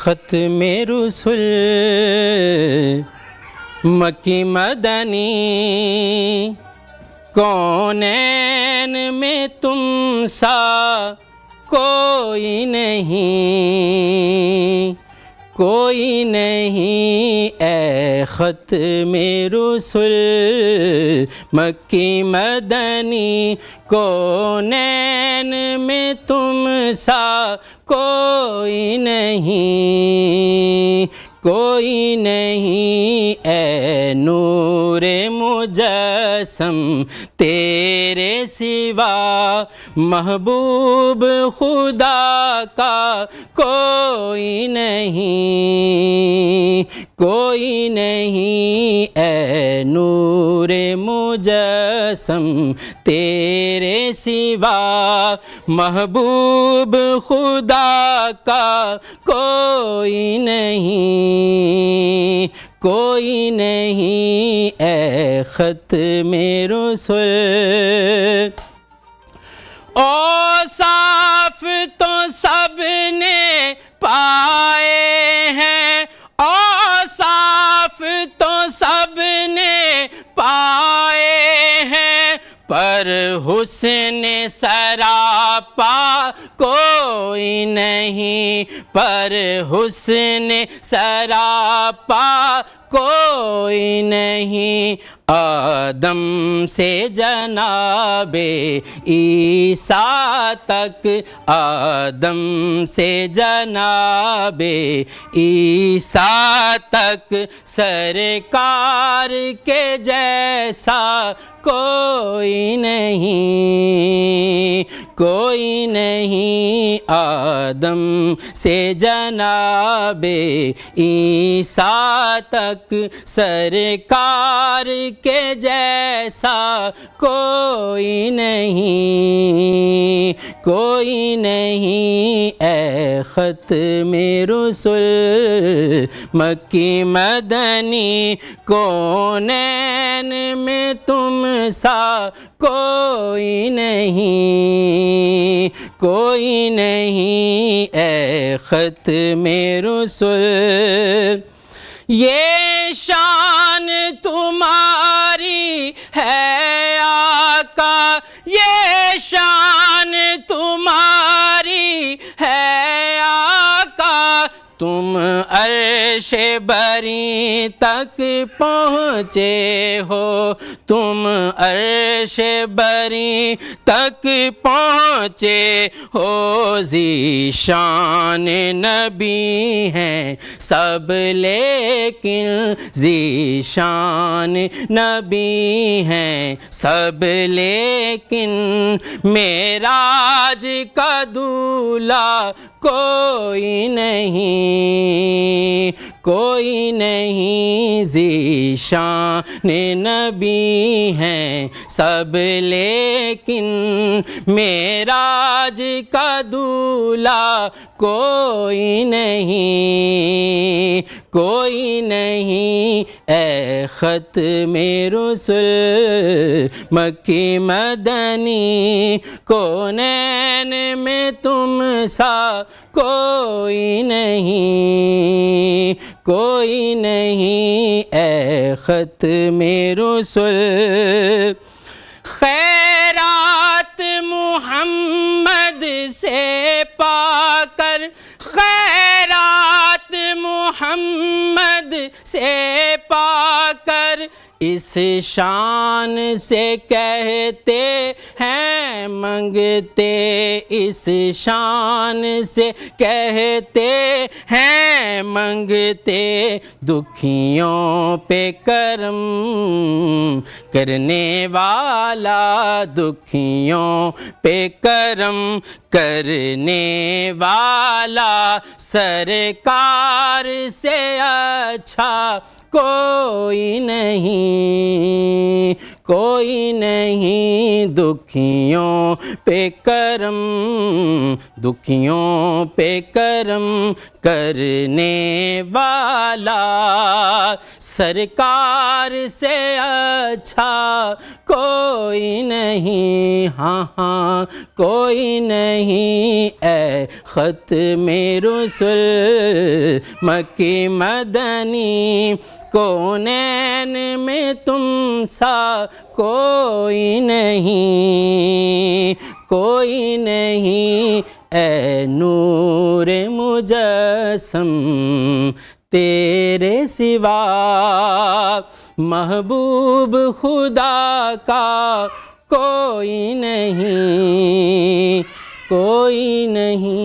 ختم رسل مکی مدنی کونین میں تم سا کوئی نہیں، کوئی نہیں اے ختم رسل مکی مدنی، کونین میں تم سا کوئی نہیں، کوئی نہیں اے نور مجسم تیرے سوا محبوب خدا کا کوئی نہیں، کوئی نہیں اے نور مجسم تیرے سوا محبوب خدا کا کوئی نہیں، کوئی نہیں اے ختم رسل۔ اوصاف تو سب نے پائے ہیں، اوصاف تو سب نے پائے ہیں، پر حسن سراپا کوئی نہیں، پر حسن سراپا کوئی نہیں۔ آدم سے جناب عیسیٰ تک، آدم سے جناب عیسیٰ تک، سرکار کے جیسا کوئی نہیں، کوئی نہیں۔ آدم سے جناب عیسیٰ تک، سرکار کے جیسا کوئی نہیں، کوئی نہیں اے ختم رسل مکی مدنی، کونین میں تم سا کوئی نہیں، کوئی نہیں اے ختم رسل۔ یہ شان تمہاری ہے آقا، یہ شان تمہاری ہے آقا، تم عرش بری تک پہنچے ہو، تم عرش بری تک پہنچے ہو، ذیشان نبی ہیں سب لیکن ذیشان نبی ہیں سب لیکن، معراج کا دولہا کوئی نہیں، کوئی نہیں، ذیشان نبی ہیں سب لیکن، معراج کا دولہا کوئی نہیں، کوئی نہیں اے ختم رسل مکی مدنی، کونین میں تم سا کوئی نہیں، کوئی نہیں اے ختم رسل۔ خیرات محمد سے پا کر، خیرات محمد سے پا کر، اس شان سے کہتے ہیں منگتے، اس شان سے کہتے ہیں منگتے، دکھیوں پہ کرم کرنے والا، دکھیوں پہ کرم کرنے والا، سرکار سے اچھا کوئی نہیں، کوئی نہیں، دکھیوں پہ کرم، دکھیوں پہ کرم کرنے والا، سرکار سے اچھا کوئی نہیں، ہاں ہاں کوئی نہیں، اے ختم رسل مکی مدنی، کونین میں تم سا کوئی نہیں، کوئی نہیں، اے نور مجسم تیرے سوا محبوب خدا کا کوئی نہیں، کوئی نہیں۔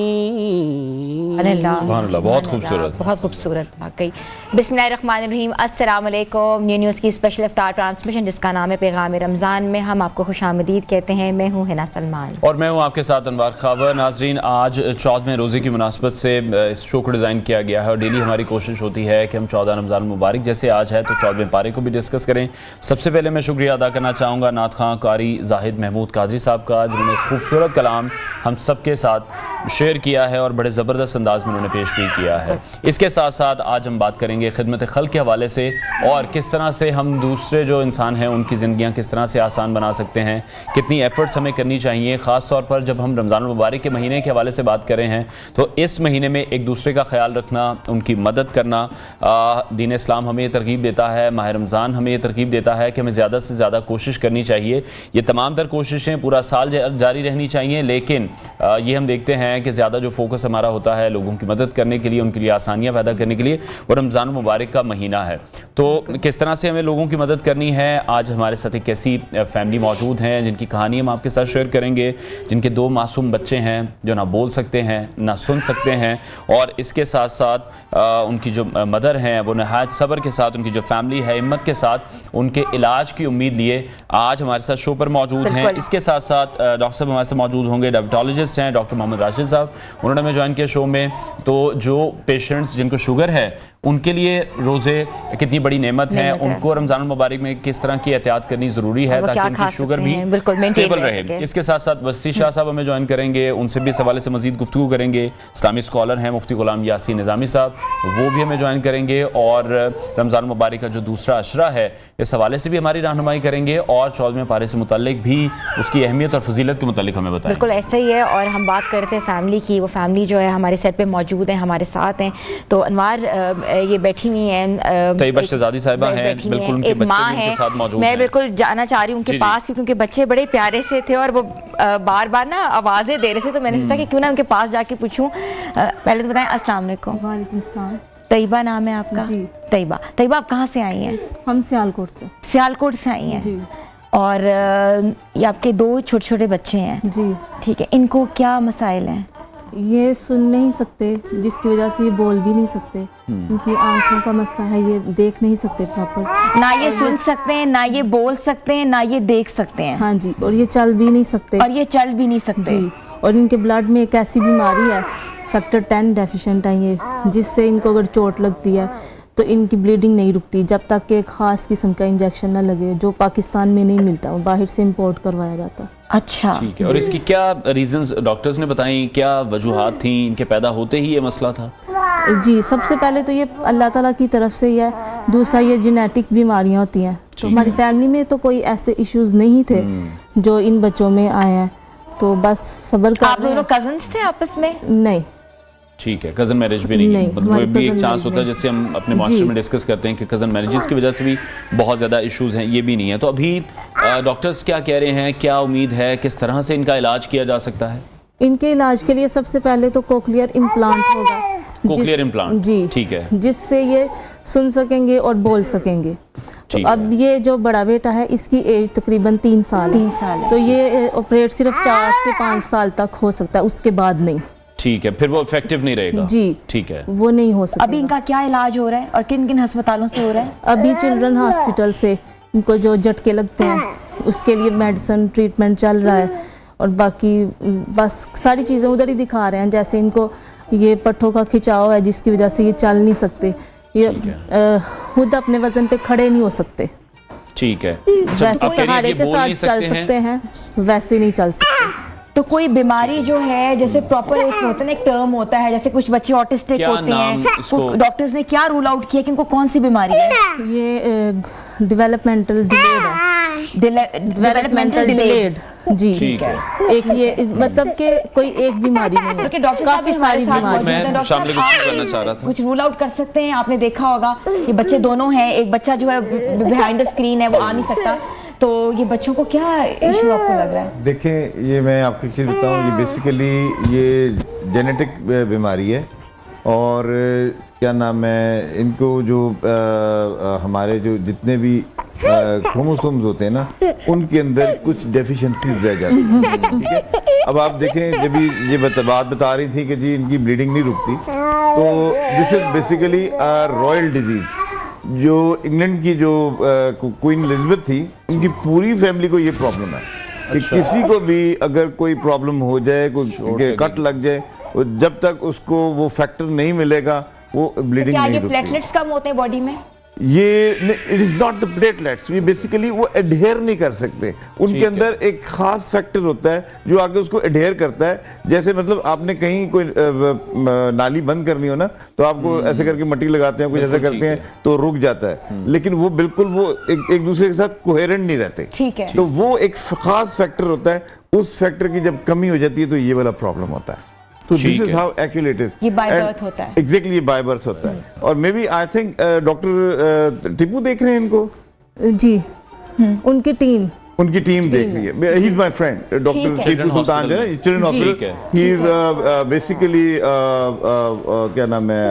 سبحان اللہ، بہت خوبصورت، بہت خوبصورت واقعی۔ بسم اللہ الرحمن الرحیم، السلام علیکم۔ نیو نیوز کی اسپیشل افطار ٹرانسمیشن جس کا نام ہے پیغام رمضان میں ہم آپ کو خوش آمدید کہتے ہیں۔ میں ہوں حنا سلمان اور میں ہوں آپ کے ساتھ انوار خاور۔ ناظرین، آج 14ویں روزے کی مناسبت سے اس شو کو ڈیزائن کیا گیا ہے اور ڈیلی ہماری کوشش ہوتی ہے کہ ہم 14 رمضان المبارک جیسے آج ہے تو 14ویں پارے کو بھی ڈسکس کریں۔ سب سے پہلے میں شکریہ ادا کرنا چاہوں گا نعت خواں قاری زاہد محمود قادری صاحب کا، جنہوں نے خوبصورت کلام ہم سب کے ساتھ شیئر کیا ہے اور بڑے زبردست انداز میں انہوں نے پیش بھی کیا ہے۔ اس کے ساتھ ساتھ آج ہم بات کریں گے خدمت خلق کے حوالے سے اور کس طرح سے ہم دوسرے جو انسان ہیں ان کی زندگیاں کس طرح سے آسان بنا سکتے ہیں، کتنی ایفرٹس ہمیں کرنی چاہیے، خاص طور پر جب ہم رمضان المبارک کے مہینے کے حوالے سے بات کر رہے ہیں تو اس مہینے میں ایک دوسرے کا خیال رکھنا، ان کی مدد کرنا۔ دین اسلام ہمیں یہ ترغیب دیتا ہے، ماہ رمضان ہمیں یہ ترغیب دیتا ہے کہ ہمیں زیادہ سے زیادہ کوشش کرنی چاہیے۔ یہ تمام تر کوششیں پورا سال جاری رہنی چاہیے، لیکن یہ ہم دیکھتے ہیں کہ زیادہ جو فوکس ہمارا ہوتا ہے لوگوں کی مدد کرنے کے لیے، ان کے لیے آسانیاں پیدا کرنے کے لیے، وہ رمضان مبارک کا مہینہ ہے۔ تو کس طرح سے ہمیں لوگوں کی مدد کرنی ہے، آج ہمارے ساتھ ایک ایسی فیملی موجود ہیں جن کی کہانی ہم آپ کے ساتھ شیئر کریں گے، جن کے 2 معصوم بچے ہیں جو نہ بول سکتے ہیں نہ سن سکتے ہیں، اور اس کے ساتھ ساتھ ان کی جو مدر ہیں وہ نہایت صبر کے ساتھ، ان کی جو فیملی ہے ہمت کے ساتھ ان کے علاج کی امید لیے آج ہمارے ساتھ شو پر موجود ہیں۔ اس کے ساتھ ساتھ ڈاکٹر صاحب ہمارے ساتھ موجود ہوں گے، ڈائبٹالوجسٹ ہیں ڈاکٹر محمد راشد صاحب، انہوں نے ہمیں جوائن کیا شو میں۔ تو جو پیشنٹس جن کو شوگر ہے ان کے لیے روزے کتنی بڑی نعمت ہے، ان کو رمضان المبارک میں کس طرح کی احتیاط کرنی ضروری ہے تاکہ ان کی شوگر بھی سٹیبل رہے۔ اس کے ساتھ ساتھ وسیع شاہ صاحب ہمیں جوائن کریں گے، ان سے بھی اس حوالے سے مزید گفتگو کریں گے۔ اسلامی اسکالر ہیں مفتی غلام یاسین نظامی صاحب، وہ بھی ہمیں جوائن کریں گے اور رمضان المبارک کا جو دوسرا عشرہ ہے اس حوالے سے بھی ہماری رہنمائی کریں گے اور 14ویں پارے سے متعلق بھی اس کی اہمیت اور فضیلت کے متعلق ہمیں بتائیں۔ بالکل ایسا ہی ہے، اور ہم بات کر رہے تھے فیملی کی، وہ فیملی جو ہے ہمارے سیٹ پہ موجود ہیں، ہمارے ساتھ ہیں۔ تو انوار یہ بیٹھی ہوئی ہیں، طیبہ شہزادی صاحبہ ہیں، بالکل ان کے بچے بھی ان کے ساتھ موجود ہیں۔ میں بالکل جانا چاہ رہی ہوں ان کے پاس کیونکہ بچے بڑے پیارے سے تھے اور وہ بار بار نا آوازیں دے رہے تھے، تو میں نے سوچا کہ کیوں نہ ان کے پاس جا کے پوچھوں۔ پہلے تو بتائیں السلام علیکم۔ وعلیکم السلام۔ طیبہ نام ہے آپ کا؟ جی طیبہ آپ کہاں سے آئی ہیں؟ ہم سیالکوٹ سے۔ سیالکوٹ سے آئی ہیں جی۔ اور یہ آپ کے 2 چھوٹے چھوٹے بچے ہیں؟ جی ٹھیک ہے، ان کو کیا مسائل ہیں؟ یہ سن نہیں سکتے جس کی وجہ سے یہ بول بھی نہیں سکتے، ان کی آنکھوں کا مسئلہ ہے، یہ دیکھ نہیں سکتے پراپر، نہ یہ سن سکتے ہیں نہ یہ بول سکتے ہیں نہ یہ دیکھ سکتے ہیں۔ ہاں جی، اور یہ چل بھی نہیں سکتے۔ جی، اور ان کے بلڈ میں ایک ایسی بیماری ہے فیکٹر 10 ڈیفیشنٹ ہے یہ، جس سے ان کو اگر چوٹ لگتی ہے تو ان کی بلیڈنگ نہیں رکتی جب تک کہ ایک خاص قسم کا انجیکشن نہ لگے جو پاکستان میں نہیں ملتا، وہ باہر سے امپورٹ کروایا جاتا۔ اچھا ٹھیک ہے، اور اس کی کیا ریزنز ڈاکٹرز نے بتائیں، کیا وجوہات تھیں؟ ان کے پیدا ہوتے ہی یہ مسئلہ تھا؟ جی، سب سے پہلے تو یہ اللہ تعالیٰ کی طرف سے ہی ہے، دوسرا یہ جینیٹک بیماریاں ہوتی ہیں، تو ہماری فیملی میں تو کوئی ایسے ایشوز نہیں تھے جو ان بچوں میں آئے ہیں، تو بس صبر کر رہے ہیں۔ آپ دونوں کزنز تھے آپس میں؟ نہیں۔ ٹھیک ہے، کزن میرج بھی نہیں، مطلب بھی ایک چانس ہوتا ہے جیسے ہم اپنے معاشرے میں ڈسکس کرتے ہیں کہ کزن میرجز کی وجہ سے بھی بہت زیادہ ایشوز ہیں، یہ بھی نہیں ہے۔ تو ابھی ڈاکٹرز کیا کہہ رہے ہیں، کیا امید ہے، کس طرح سے ان کا علاج کیا جا سکتا ہے؟ ان کے علاج کے لیے سب سے پہلے تو کوکلیئر امپلانٹ ہوگا۔ کوکلیئر امپلانٹ؟ جی ٹھیک ہے، جس سے یہ سن سکیں گے اور بول سکیں گے۔ تو اب یہ جو بڑا بیٹا ہے اس کی ایج تقریباً 3 سال ہے، تو یہ آپریٹ صرف 4 سے 5 سال تک ہو سکتا ہے، اس کے بعد نہیں۔ ٹھیک ہے، پھر وہ افیکٹو نہیں رہے گا؟ جی ٹھیک ہے، وہ نہیں ہو سکتا۔ ابھی ان کا کیا علاج ہو رہا ہے اور کن کن ہسپتالوں سے ہو رہا ہے؟ ابھی چلڈرن ہاسپٹل سے ان کو جو جھٹکے لگتے ہیں اس کے لیے میڈیسن ٹریٹمنٹ چل رہا ہے، اور باقی بس ساری چیزیں ادھر ہی دکھا رہے ہیں، جیسے ان کو یہ پٹھوں کا کھچاؤ ہے جس کی وجہ سے یہ چل نہیں سکتے، یہ خود اپنے وزن پہ کھڑے نہیں ہو سکتے۔ ٹھیک ہے، ویسے سہارے کے ساتھ چل سکتے ہیں، ویسے نہیں چل سکتے۔ تو کوئی بیماری جو ہے جیسے پراپر ایک ہوتا ہے نا، ایک ٹرم ہوتا ہے، جیسے کچھ بچے آٹسٹک ہوتے ہیں، ڈاکٹرز نے کیا رول آؤٹ کیا کہ ان کو کون سی بیماری ہے؟ یہ ڈیولپمنٹل ڈیلیڈ ہے، ڈیولپمنٹل ڈیلیڈ جی، ایک یہ مطلب کہ کوئی ایک بیماری نہیں ہے، کافی ساری بیماری۔ میں شامل کرنا چاہ رہا تھا، کچھ رول آؤٹ کر سکتے ہیں؟ آپ نے دیکھا ہوگا کہ بچے دونوں ہیں، ایک بچہ جو ہے بیہائنڈ دا اسکرین ہے، وہ آ نہیں سکتا، تو یہ بچوں کو کیا ایشو آپ کو لگ رہا ہے؟ دیکھیں یہ میں آپ کو چیز بتاؤں، یہ بیسیکلی یہ جینیٹک بیماری ہے، اور کیا نام ہے ان کو جو ہمارے جو جتنے بھی کروموسومز ہوتے ہیں نا، ان کے اندر کچھ ڈیفیشنسیز رہ جاتی ہیں، ٹھیک ہے؟ اب آپ دیکھیں جب یہ بات بتا رہی تھی کہ جی ان کی بلیڈنگ نہیں رکتی، تو دس از بیسیکلی رائل ڈیزیز۔ جو انگلینڈ کی جو کوئین الزبتھ تھی، ان کی پوری فیملی کو یہ پرابلم ہے کہ کسی کو بھی اگر کوئی پرابلم ہو جائے، کوئی کٹ لگ جائے، جب تک اس کو وہ فیکٹر نہیں ملے گا وہ بلیڈنگ نہیں رکتی۔ کیا یہ پلیٹلیٹس کم ہوتے ہیں باڈی میں؟ یہ it is not the platelets, یہ بیسیکلی وہ ایڈہیئر نہیں کر سکتے، ان کے اندر ایک خاص فیکٹر ہوتا ہے جو آگے اس کو ایڈہیئر کرتا ہے۔ جیسے مطلب آپ نے کہیں کوئی نالی بند کرنی ہو نا، تو آپ کو ایسے کر کے مٹی لگاتے ہیں، کچھ ایسے کرتے ہیں تو رک جاتا ہے، لیکن وہ بالکل وہ ایک دوسرے کے ساتھ کوہیرنٹ نہیں رہتے، ٹھیک ہے؟ تو وہ ایک خاص فیکٹر ہوتا ہے، اس فیکٹر کی جب کمی ہو جاتی ہے تو یہ والا پرابلم ہوتا ہے۔ تو this is how actually it is. یہ بائی برتھ ہوتا ہے؟ Exactly یہ بائی برتھ ہوتا ہے۔ اور maybe I think doctor Tipu دیکھ رہے ہیں ان کو؟ جی، ان کی ٹیم دیکھ رہی ہے۔ ہی از my friend doctor Tipu Sultan جو ہے children hospital, he is basically کیا نام ہے،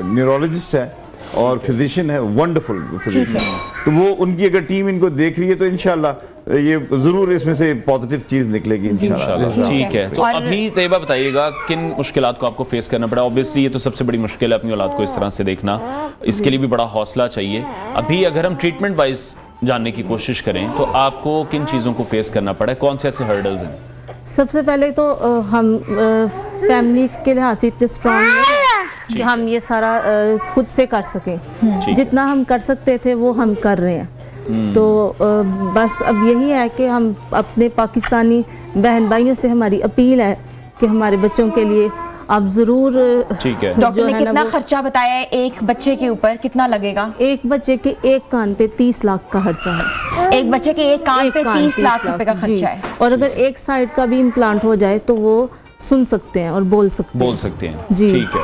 نیورولوجسٹ ہے اور فزیشین ہے، ونڈرفل فزیشین۔ تو وہ ان کی اگر ٹیم ان کو دیکھ رہی ہے تو انشاءاللہ یہ ضرور اس میں سے پازیٹیو چیز نکلے گی انشاءاللہ۔ ٹھیک ہے، تو ابھی طیبہ بتائیے گا کن مشکلات کو آپ کو فیس کرنا پڑا؟ اوبیسلی یہ تو سب سے بڑی مشکل ہے اپنی اولاد کو اس طرح سے دیکھنا، اس کے لیے بھی بڑا حوصلہ چاہیے۔ ابھی اگر ہم ٹریٹمنٹ وائز جاننے کی کوشش کریں تو آپ کو کن چیزوں کو فیس کرنا پڑا ہے؟ کون سے ایسے ہرڈلز ہیں؟ سب سے پہلے تو ہم فیملی کے لحاظ سے اتنے اسٹرانگ ہیں کہ ہم یہ سارا خود سے کر سکیں، جتنا ہم کر سکتے تھے وہ ہم کر رہے ہیں۔ تو بس اب یہی ہے کہ ہم اپنے پاکستانی بہن بھائیوں سے ہماری اپیل ہے کہ ہمارے بچوں کے لیے آپ ضرور۔ ڈاکٹر نے کتنا خرچہ بتایا ہے ایک بچے کے اوپر؟ کتنا لگے گا؟ ایک بچے کے ایک کان پہ 30 لاکھ کا خرچہ ہے۔ ایک بچے کے ایک کان پہ 30 لاکھ روپے کا خرچہ ہے، اور اگر ایک سائیڈ کا بھی امپلانٹ ہو جائے تو وہ سن سکتے ہیں اور بول سکتے ہیں جی، ٹھیک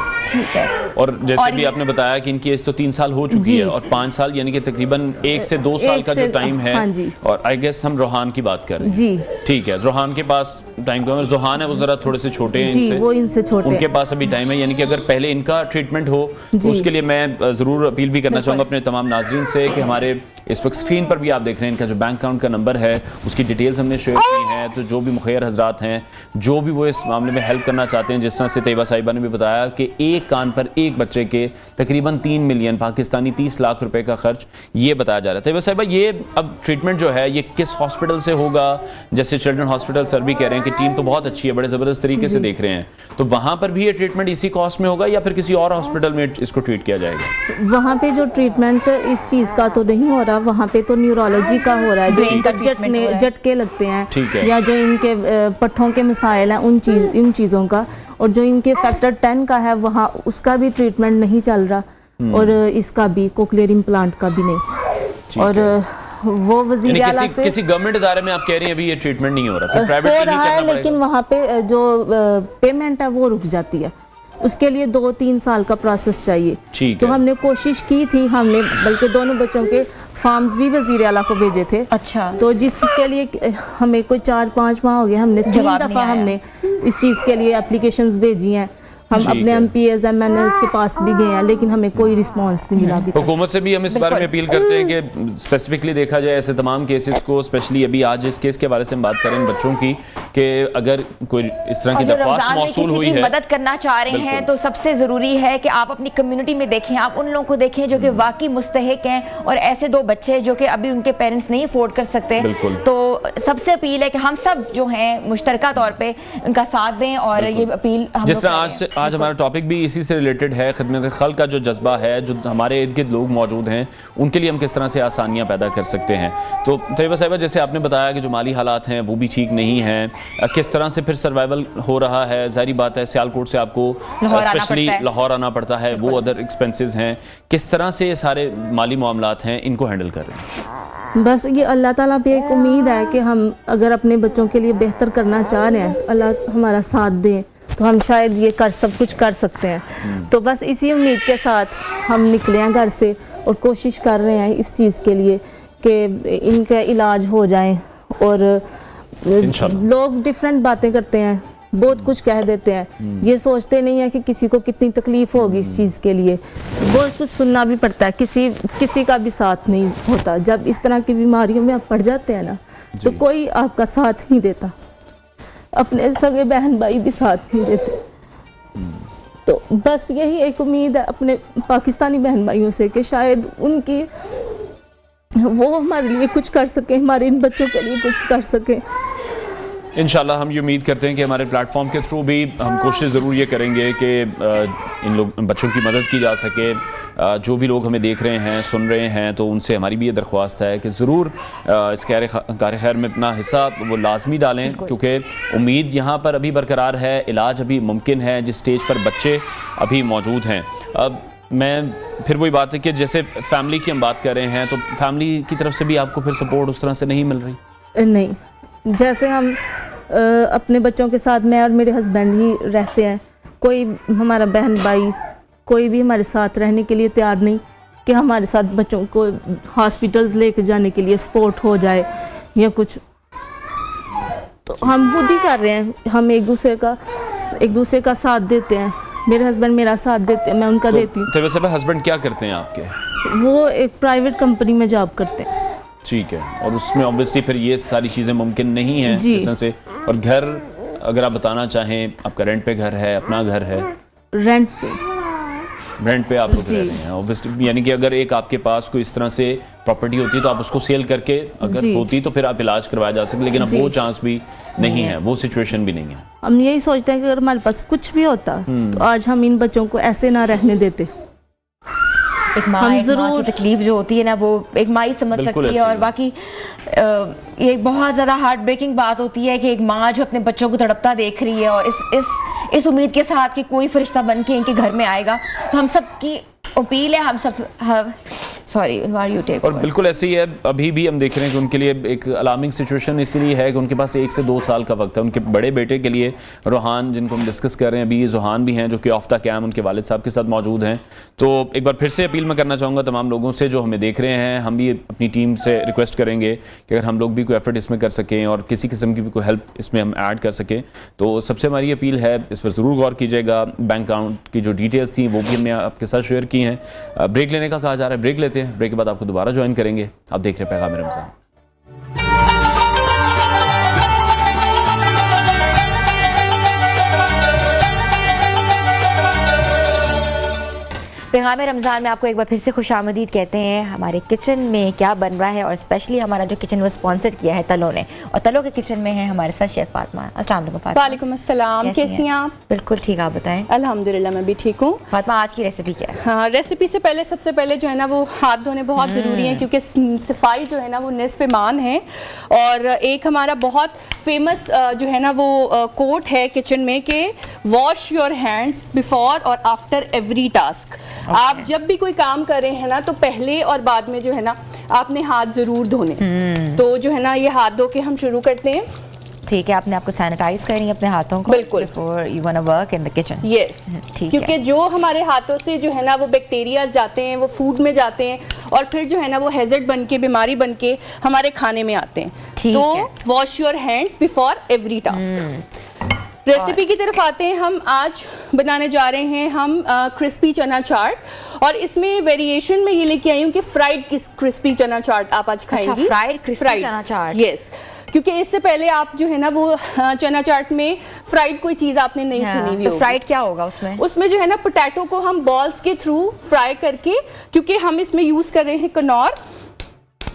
ہے۔ اور جیسے بھی آپ نے بتایا کہ ان کی ایج تو 3 سال ہو چکی ہے، اور 5 سال یعنی کہ تقریباً 1 سے 2 سال کا جو ٹائم ہے، اور آئی گیس ہم روحان کی بات کر رہے ہیں جی، ٹھیک ہے۔ روحان کے پاس ٹائم کم ہے، زوحان ہے وہ ذرا تھوڑے سے چھوٹے ہیں جی، وہ ان سے چھوٹے ہیں، ان کے پاس ابھی ٹائم ہے، یعنی کہ اگر پہلے ان کا ٹریٹمنٹ ہو تو اس کے لیے میں ضرور اپیل بھی کرنا چاہوں گا اپنے تمام ناظرین سے کہ ہمارے اس وقت اسکرین پر بھی آپ دیکھ رہے ہیں ان کا جو بینک اکاؤنٹ کا نمبر ہے، اس کی ڈیٹیلز ہم نے شیئر کی ہیں، تو جو بھی مخیر حضرات ہیں، جو بھی وہ اس معاملے میں ہیلپ کرنا چاہتے ہیں، جس طرح سے طیبہ صاحبہ نے بھی بتایا کہ ایک کان پر ایک بچے کے تقریباً 3 ملین پاکستانی 30 لاکھ روپے کا خرچ یہ بتایا جا رہا ہے۔ طیبہ صاحبہ یہ اب ٹریٹمنٹ جو ہے یہ کس ہاسپٹل سے ہوگا؟ جیسے چلڈرن ہاسپٹل سر بھی کہہ رہے ہیں کہ ٹیم تو بہت اچھی ہے، بڑے زبردست طریقے سے دیکھ رہے ہیں، تو وہاں پر بھی یہ ٹریٹمنٹ اسی کاسٹ میں ہوگا یا پھر کسی اور ہاسپٹل میں اس کو ٹریٹ کیا جائے گا؟ وہاں پہ جو ٹریٹمنٹ اس چیز کا تو نہیں ہو رہا، وہاں پہ تو نیورولوجی کا ہو رہا ہے، جو ان کا جھٹکے لگتے ہیں یا جو ان کے پٹھوں کے مسائل ہیں ان چیزوں کا، اور جو ان کے فیکٹر 10 کا ہے وہاں اس کا بھی ٹریٹمنٹ نہیں چل رہا، اور اس کا بھی کوکلیئر امپلانٹ کا بھی نہیں۔ اور وہ وزیر اعلیٰ سے کسی گورنمنٹ ادارے میں آپ کہہ رہے ہیں ابھی یہ ٹریٹمنٹ نہیں ہو رہا، ہو رہا ہے، لیکن وہاں پہ جو پیمنٹ ہے وہ رک جاتی ہے، اس کے لیے 2-3 سال کا پروسیس چاہیے۔ تو ہم نے کوشش کی تھی، ہم نے بلکہ دونوں بچوں کے فارمز بھی وزیر اعلیٰ کو بھیجے تھے، اچھا، تو جس کے لیے ہمیں کوئی 4-5 ماہ ہو گئے، ہم نے 3 دفعہ ہم نے اس چیز کے لیے اپلیکیشنز بھیجی ہیں، ہم اپنے MPs MNAs کے پاس بھی گئے ہیں، لیکن ہمیں کوئی رسپانس نہیں ملا۔ حکومت سے بھی ہم اس بارے میں اپیل کرتے ہیں کہ اسپیسیفکلی دیکھا جائے ایسے تمام کیسز کو، اسپیشلی ابھی آج اس کیس کے حوالے سے ہم بات کریں بچوں کی، کہ اگر کوئی اس طرح کی درخواست موصول ہوئی ہے، مدد کرنا چاہ رہے ہیں تو سب سے ضروری ہے کہ آپ اپنی کمیونٹی میں دیکھیں، آپ ان لوگوں کو دیکھیں جو کہ واقعی مستحق ہیں، اور ایسے 2 بچے جو کہ ابھی ان کے پیرنٹس نہیں افورڈ کر سکتے، تو سب سے اپیل ہے کہ ہم سب جو ہیں مشترکہ طور پہ ان کا ساتھ دیں، اور یہ اپیل جس طرح آج ہمارا ٹاپک بھی اسی سے ریلیٹڈ ہے، خدمت خلق کا جو جذبہ ہے، جو ہمارے ارد گرد لوگ موجود ہیں ان کے لیے ہم کس طرح سے آسانیاں پیدا کر سکتے ہیں. تو طیبہ صاحبہ جیسے آپ نے بتایا کہ جو مالی حالات ہیں وہ بھی ٹھیک نہیں ہیں، کس طرح سے پھر سروائیول ہو رہا ہے. ظاہری بات ہے سیالکوٹ سے آپ کو اسپیشلی لاہور آنا پڑتا ہے، وہ ادر ایکسپینسز ہیں. کس طرح سے یہ سارے مالی معاملات ہیں ان کو ہینڈل کر رہے ہیں؟ بس یہ اللہ تعالیٰ پہ ایک امید ہے کہ ہم اگر اپنے بچوں کے لیے بہتر کرنا چاہ رہے ہیں تو اللہ ہمارا ساتھ دیں تو ہم شاید یہ سب کچھ کر سکتے ہیں. تو بس اسی امید کے ساتھ ہم نکلے ہیں گھر سے اور کوشش کر رہے ہیں اس چیز کے لیے کہ ان کا علاج ہو جائیں. اور لوگ ڈیفرنٹ باتیں کرتے ہیں، بہت کچھ کہہ دیتے ہیں، یہ سوچتے نہیں ہیں کہ کسی کو کتنی تکلیف ہوگی اس چیز کے لیے. بہت کچھ سننا بھی پڑتا ہے، کسی کا بھی ساتھ نہیں ہوتا. جب اس طرح کی بیماریوں میں آپ پڑ جاتے ہیں نا تو کوئی آپ کا ساتھ نہیں دیتا، اپنے سگے بہن بھائی بھی ساتھ نہیں دیتے. تو بس یہی ایک امید ہے اپنے پاکستانی بہن بھائیوں سے کہ شاید ان کی وہ ہمارے لیے کچھ کر سکیں، ہمارے ان بچوں کے لیے کچھ کر سکیں. انشاءاللہ ہم یہ امید کرتے ہیں کہ ہمارے پلیٹ فارم کے تھرو بھی ہم کوشش ضرور یہ کریں گے کہ ان لوگ بچوں کی مدد کی جا سکے. جو بھی لوگ ہمیں دیکھ رہے ہیں سن رہے ہیں تو ان سے ہماری بھی یہ درخواست ہے کہ ضرور اس کار خیر میں اپنا حصہ وہ لازمی ڈالیں، کیونکہ امید یہاں پر ابھی برقرار ہے، علاج ابھی ممکن ہے جس سٹیج پر بچے ابھی موجود ہیں. اب میں پھر وہی بات ہے کہ جیسے فیملی کی ہم بات کر رہے ہیں تو فیملی کی طرف سے بھی آپ کو پھر سپورٹ اس طرح سے نہیں مل رہی؟ نہیں، جیسے ہم اپنے بچوں کے ساتھ میں اور میرے ہسبینڈ ہی رہتے ہیں، کوئی ہمارا بہن بھائی کوئی بھی ہمارے ساتھ رہنے کے لیے تیار نہیں کہ ہمارے ساتھ بچوں کو ہاسپٹلز لے کے جانے کے لیے سپورٹ ہو جائے یا کچھ. تو ہم خود ہی کر رہے ہیں، ہم ایک دوسرے کا ساتھ دیتے ہیں. میرے ہسبینڈ میرا ساتھ دیتے ہیں، میں ان کا دیتی ہوں. تو ویسے ہسبینڈ کیا کرتے ہیں آپ کے؟ وہ ایک پرائیویٹ کمپنی میں جاب کرتے ہیں. ٹھیک ہے، اور اس میں obviously پھر یہ ساری چیزیں ممکن نہیں ہیں جی. اس طرح سے. اور گھر اگر آپ بتانا چاہیں، آپ کا رینٹ پہ گھر ہے، اپنا گھر ہے؟ رینٹ پہ آپ لوگ رہ رہے ہیں obviously، یعنی کہ اگر ایک آپ کے پاس کوئی اس طرح سے پراپرٹی ہوتی تو آپ اس کو سیل کر کے اگر ہوتی تو پھر آپ علاج کروایا جا سکتے، لیکن اب وہ چانس بھی نہیں ہے، وہ سچویشن بھی نہیں ہے. ہم یہی سوچتے ہیں کہ اگر ہمارے پاس کچھ بھی ہوتا تو آج ہم ان بچوں کو ایسے نہ رہنے دیتے. ایک ماں کی تکلیف جو ہوتی ہے نا وہ ایک ماں ہی سمجھ سکتی ہے. اور باقی یہ بہت زیادہ ہارٹ بریکنگ بات ہوتی ہے کہ ایک ماں جو اپنے بچوں کو تڑپتا دیکھ رہی ہے اور اس امید کے ساتھ کہ کوئی فرشتہ بن کے ان کے گھر میں آئے گا. تو ہم سب کی اپیل ہے، ہم سب اور بالکل ایسے ہی ہے. ابھی بھی ہم دیکھ رہے ہیں کہ ان کے لیے ایک الارمنگ سچویشن اسی لیے ہے کہ ان کے پاس 1 سے 2 سال کا وقت ہے. ان کے بڑے بیٹے کے لیے روحان، جن کو ہم ڈسکس کر رہے ہیں ابھی، زوحان بھی ہیں جو کہ آف دا کیم ان کے والد صاحب کے ساتھ موجود ہیں. تو ایک بار پھر سے اپیل میں کرنا چاہوں گا تمام لوگوں سے جو ہمیں دیکھ رہے ہیں، ہم بھی اپنی ٹیم سے ریکویسٹ کریں گے کہ اگر ہم لوگ بھی کوئی ایفرٹ اس میں کر سکیں اور کسی قسم کی بھی کوئی ہیلپ اس میں ہم ایڈ کر سکیں تو سب سے ہماری اپیل ہے اس پر ضرور غور کیجیے گا. بینک اکاؤنٹ کی جو ڈیٹیلز تھیں وہ بھی ہم نے آپ کے ساتھ شیئر کی ہیں. بریک لینے کا کہا جا رہا ہے، بریک لیتے ہیں، بریک کے بعد آپ کو دوبارہ جوائن کریں گے. آپ دیکھ رہے ہیں پیغام رمضان. پیغام رمضان میں آپ کو ایک بار پھر سے خوش آمدید کہتے ہیں. ہمارے کچن میں کیا بن رہا ہے اور اسپیشلی ہمارا جو کچن وہ اسپانسر کیا ہے تلو نے، اور تلو کے کچن میں ہے ہمارے ساتھ شیف فاطمہ. السلام علیکم فاطمہ. وعلیکم السلام، کیسی ہیں آپ؟ بالکل ٹھیک، آپ بتائیں. الحمدللہ میں بھی ٹھیک ہوں. فاطمہ آج کی ریسیپی کیا ہے؟ ہاں، ریسیپی سے پہلے سب سے پہلے جو ہے نا وہ ہاتھ دھونے بہت ضروری ہیں کیونکہ صفائی جو ہے نا وہ نصف ایمان ہے. اور ایک ہمارا بہت فیمس جو ہے نا وہ کوٹ ہے کچن میں کہ واش یور ہینڈس بیفور اور آفٹر ایوری ٹاسک. آپ جب بھی کوئی کام کر رہے ہیں نا تو پہلے اور بعد میں جو ہے نا آپ نے ہاتھ ضرور دھونے. تو جو ہے نا یہ ہاتھ دھو کے ہم شروع کرتے ہیں. ٹھیک ہے، آپ نے آپ کو سینیٹائز کرنی ہے اپنے ہاتھوں کو بالکل before you wanna work in the kitchen. یس، کیونکہ جو ہمارے ہاتھوں سے جو ہے نا وہ بیکٹیریاز جاتے ہیں، وہ فوڈ میں جاتے ہیں اور پھر جو ہے نا وہ ہیزرڈ بن کے، بیماری بن کے ہمارے کھانے میں آتے ہیں. تو wash your hands before every task. Recipe کی طرف آتے ہیں. ہم آج بنانے جا رہے ہیں ہم کرسپی چنا چاٹ، اور اس میں ویریشن میں یہ لے کے آئی ہوں کہ فرائیڈ کرسپی چنا چاٹ آپ آج کھائیں گی. فرائیڈ کرسپی چنا چاٹ. یس، کیونکہ اس سے پہلے آپ جو ہے نا وہ چنا چاٹ میں فرائیڈ کوئی چیز آپ نے نہیں سنی ہوئی. فرائیڈ کیا ہوگا اس میں؟ اس میں جو ہے نا پوٹیٹو کو ہم بالز کے تھرو فرائی کر کے، کیونکہ ہم اس میں یوز کر رہے ہیں کنور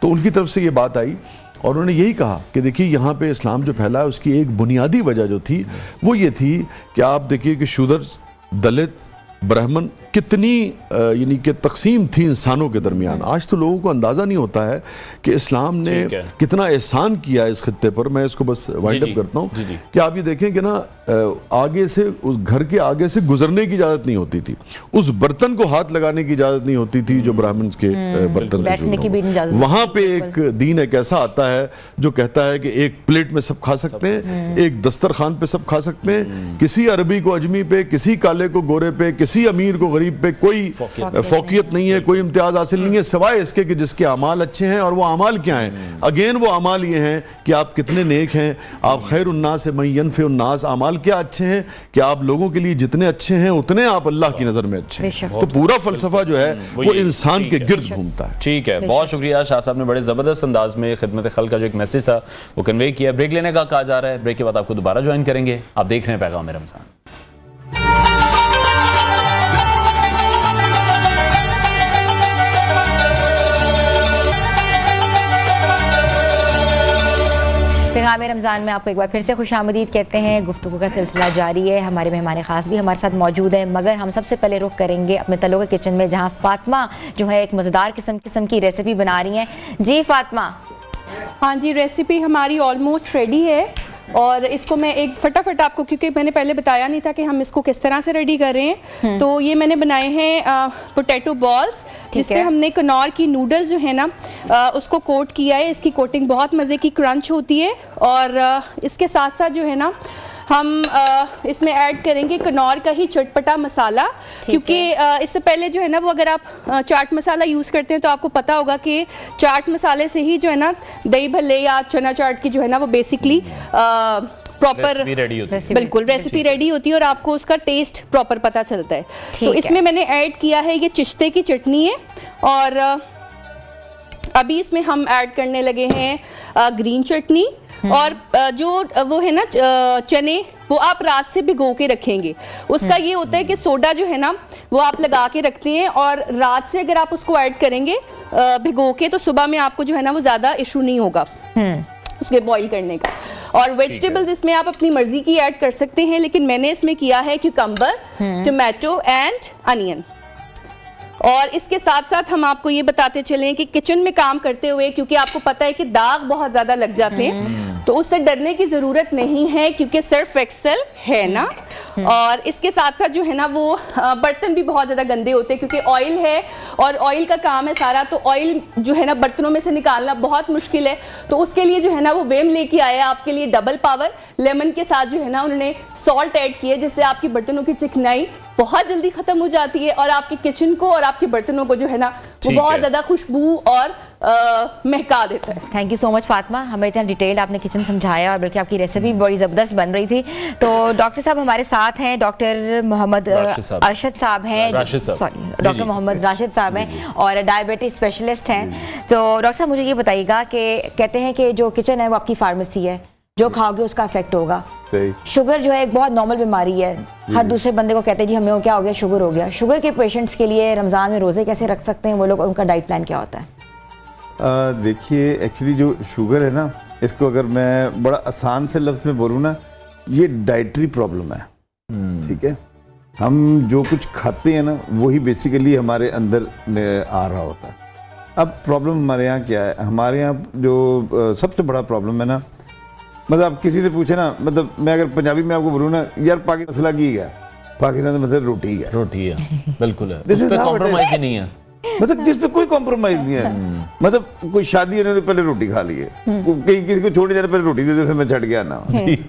تو ان کی طرف سے یہ بات آئی اور انہوں نے یہی کہا کہ دیکھیے یہاں پہ اسلام جو پھیلا ہے اس کی ایک بنیادی وجہ جو تھی وہ یہ تھی کہ آپ دیکھیے کہ شودرز، دلت، برہمن کتنی یعنی کہ تقسیم تھی انسانوں کے درمیان. آج تو لوگوں کو اندازہ نہیں ہوتا ہے کہ اسلام نے کتنا احسان کیا ہے اس خطے پر. میں اس کو بس وائنڈ اپ کرتا ہوں کہ آپ یہ دیکھیں کہ نا آگے سے اس گھر کے آگے سے گزرنے کی اجازت نہیں ہوتی تھی, اس برتن کو ہاتھ لگانے کی اجازت نہیں ہوتی تھی جو برہمن کے برتن تھے. وہاں پہ ایک دین ایک ایسا آتا ہے جو کہتا ہے کہ ایک پلیٹ میں سب کھا سکتے ہیں, ایک دسترخوان پہ سب کھا سکتے ہیں, کسی عربی کو اجمی پہ, کسی کالے کو گورے پہ, کسی امیر کو غریب پہ کوئی فوقیت نہیں ہے, کوئی امتیاز حاصل نہیں ہے سوائے اس کے کہ جس کے اعمال اچھے ہیں. اور وہ اعمال کیا ہیں؟ اگین وہ اعمال یہ ہیں کہ آپ کتنے نیک ہیں, آپ خیر الناس من ینفع الناس. اعمال کیا اچھے ہیں کہ آپ لوگوں کے لیے جتنے اچھے ہیں اتنے آپ اللہ کی نظر میں اچھے ہیں. تو پورا فلسفہ جو ہے وہ انسان کے گرد گھومتا ہے. ٹھیک ہے, بہت شکریہ شاہ صاحب نے بڑے زبردست انداز میں خدمت خلق کا جو ایک میسج تھا وہ کنوے کیا. بریک لینے کا کہا جا رہا ہے, بریک کے بعد آپ کو دوبارہ جوائن کریں گے. آپ دیکھ رہے ہیں پیغام رمضان. پیغام رمضان میں آپ کو ایک بار پھر سے خوش آمدید کہتے ہیں. گفتگو کا سلسلہ جاری ہے, ہمارے مہمان خاص بھی ہمارے ساتھ موجود ہیں, مگر ہم سب سے پہلے رخ کریں گے اپنے تلو کے کچن میں جہاں فاطمہ جو ہے ایک مزیدار قسم کی ریسیپی بنا رہی ہیں. جی فاطمہ. ہاں جی, ریسیپی ہماری آلموسٹ ریڈی ہے اور اس کو میں ایک فٹافٹ آپ کو, کیونکہ میں نے پہلے بتایا نہیں تھا کہ ہم اس کو کس طرح سے ریڈی کر رہے ہیں, تو یہ میں نے بنائے ہیں پوٹیٹو بالز جس پہ ہم نے کنور کی نوڈلز جو ہے نا اس کو کوٹ کیا ہے. اس کی کوٹنگ بہت مزے کی کرنچ ہوتی ہے. اور اس کے ساتھ ساتھ جو ہے نا ہم اس میں ایڈ کریں گے کنور کا ہی چٹپٹا مسالہ, کیونکہ اس سے پہلے جو ہے نا وہ اگر آپ چاٹ مسالہ یوز کرتے ہیں تو آپ کو پتہ ہوگا کہ چاٹ مسالے سے ہی جو ہے نا دہی بھلے یا چنا چاٹ کی جو ہے نا وہ بیسکلی پراپر بالکل ریسیپی ریڈی ہوتی ہے اور آپ کو اس کا ٹیسٹ پراپر پتہ چلتا ہے. تو اس میں نے ایڈ کیا ہے یہ چشتے کی چٹنی ہے, اور ابھی اس میں ہم ایڈ کرنے لگے ہیں گرین چٹنی, اور جو وہ ہے نا چنے وہ آپ رات سے بھگو کے رکھیں گے. اس کا یہ ہوتا ہے کہ سوڈا جو ہے نا وہ آپ لگا کے رکھتے ہیں اور رات سے اگر آپ اس کو ایڈ کریں گے بھگو کے تو صبح میں آپ کو جو ہے نا وہ زیادہ ایشو نہیں ہوگا اس کے بوائل کرنے کا. اور ویجیٹیبلز اس میں آپ اپنی مرضی کی ایڈ کر سکتے ہیں, لیکن میں نے اس میں کیا ہے کیوکمبر, ٹمیٹو اینڈ انین. اور اس کے ساتھ ساتھ ہم آپ کو یہ بتاتے چلیں کہ کچن میں کام کرتے ہوئے, کیونکہ آپ کو پتہ ہے کہ داغ بہت زیادہ لگ جاتے ہیں, تو اس سے ڈرنے کی ضرورت نہیں ہے کیونکہ سرف ایکسل ہے نا. اور اس کے ساتھ ساتھ جو ہے نا وہ برتن بھی بہت زیادہ گندے ہوتے ہیں کیونکہ آئل ہے اور آئل کا کام ہے سارا, تو آئل جو ہے نا برتنوں میں سے نکالنا بہت مشکل ہے. تو اس کے لیے جو ہے نا وہ ویم لے کے آیا آپ کے لیے ڈبل پاور. لیمن کے ساتھ جو ہے نا انہوں نے سالٹ ایڈ کیے جس سے آپ کی برتنوں کی چکنائی بہت جلدی ختم ہو جاتی ہے اور آپ کے کچن کو اور آپ کے برتنوں کو جو ہے نا وہ بہت زیادہ خوشبو اور مہکا دیتا ہے. تھینک یو سو مچ فاطمہ, ہمیں اتنا ڈیٹیل آپ نے کچن سمجھایا اور بلکہ آپ کی ریسیپی بڑی زبردست بن رہی تھی. تو ڈاکٹر صاحب ہمارے ساتھ ہیں, ڈاکٹر محمد ارشد صاحب ہیں, ڈاکٹر محمد راشد صاحب ہیں اور ڈائبٹیز اسپیشلسٹ ہیں. تو ڈاکٹر صاحب مجھے یہ بتائیے گا کہ کہتے ہیں کہ جو کچن ہے وہ آپ کی فارمیسی ہے, جو کھاؤ گے اس کا افیکٹ ہوگا. شوگر جو ہے ایک بہت نارمل بیماری ہے, ہر دوسرے بندے کو کہتے ہیں جی ہمیں کیا ہو گیا, شوگر ہو گیا. شوگر کے پیشنٹس کے لیے رمضان میں روزے کیسے رکھ سکتے ہیں وہ لوگ, ان کا ڈائٹ پلان کیا ہوتا ہے؟ دیکھیے ایکچولی جو شوگر ہے نا اس کو اگر میں بڑا آسان سے لفظ میں بولوں نا, یہ ڈائٹری پرابلم ہے. ٹھیک ہے, ہم جو کچھ کھاتے ہیں نا وہی بیسیکلی ہمارے اندر آ رہا ہوتا ہے. اب پرابلم ہمارے یہاں کیا ہے, ہمارے یہاں جو سب سے بڑا پرابلم ہے نا, مطلب آپ کسی سے پوچھیں نا, مطلب میں اگر پنجابی میں آپ کو بولوں نا یار پاکستان مسئلہ کی ہے, پاکستان کا مطلب روٹی ہے. روٹی ہے بالکل ہے, اس پہ کمپرومائز ہی نہیں ہے, مطلب جس پہ کوئی کمپرومائز نہیں ہے. مطلب کوئی شادی ہے پہلے روٹی کھا لی ہے, کہیں کسی کو چھوڑے جانے پہلے روٹی دے دے, پھر میں چھٹ گیا نا,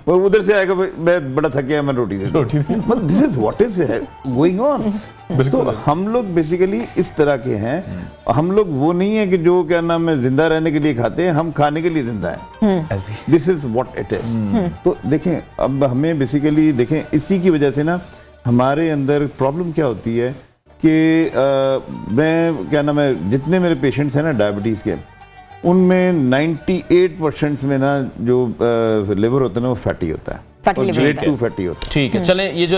ادھر سے آئے گا میں بڑا تھک گیا میں روٹی دے دوں. مطلب دس is what is going on. تو ہم لوگ بیسیکلی اس طرح کے ہیں, ہم لوگ وہ نہیں ہیں کہ جو کیا نام ہے زندہ رہنے کے لیے کھاتے ہیں, ہم کھانے کے لیے زندہ ہیں. دس از واٹ اٹ از. تو دیکھیں اب ہمیں بیسیکلی دیکھیں اسی کی وجہ سے نا ہمارے اندر پرابلم کیا ہوتی ہے کہ میں کیا نام ہے جتنے میرے پیشنٹس ہیں نا ڈائبٹیز کے, ان میں 98% میں نا جو لیور ہوتا ہے نا وہ فیٹی ہوتا ہے, گریڈ 2 فیٹی ہوتا ہے. ٹھیک ہے, چلیں یہ جو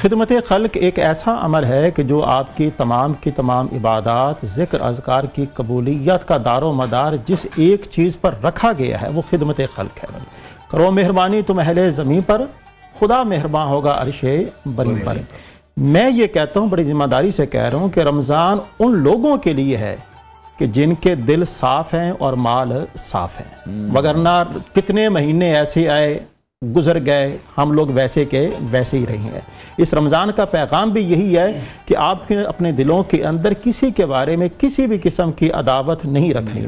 خدمت خلق ایک ایسا عمل ہے کہ جو آپ کی تمام عبادات، ذکر اذکار کی قبولیت کا دار و مدار جس ایک چیز پر رکھا گیا ہے وہ خدمت خلق ہے۔ کرو مہربانی تم اہل زمین پر، خدا مہربان ہوگا عرش بری پر۔ میں یہ کہتا ہوں، بڑی ذمہ داری سے کہہ رہا ہوں کہ رمضان ان لوگوں کے لیے ہے کہ جن کے دل صاف ہیں اور مال صاف ہیں، وگرنہ کتنے مہینے ایسے آئے گزر گئے، ہم لوگ ویسے کے ویسے ہی رہے ہیں۔ اس رمضان کا پیغام بھی یہی ہے کہ آپ کے اپنے دلوں کے اندر کسی کے بارے میں کسی بھی قسم کی عداوت نہیں رکھنی۔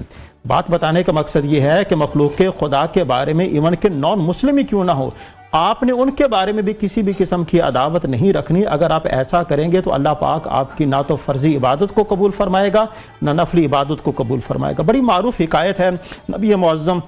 بات بتانے کا مقصد یہ ہے کہ مخلوق خدا کے بارے میں ایون کہ نان مسلم ہی کیوں نہ ہو، آپ نے ان کے بارے میں بھی کسی بھی قسم کی عداوت نہیں رکھنی۔ اگر آپ ایسا کریں گے تو اللہ پاک آپ کی نہ تو فرضی عبادت کو قبول فرمائے گا نہ نفلی عبادت کو قبول فرمائے گا۔ بڑی معروف حکایت ہے، نبی معظم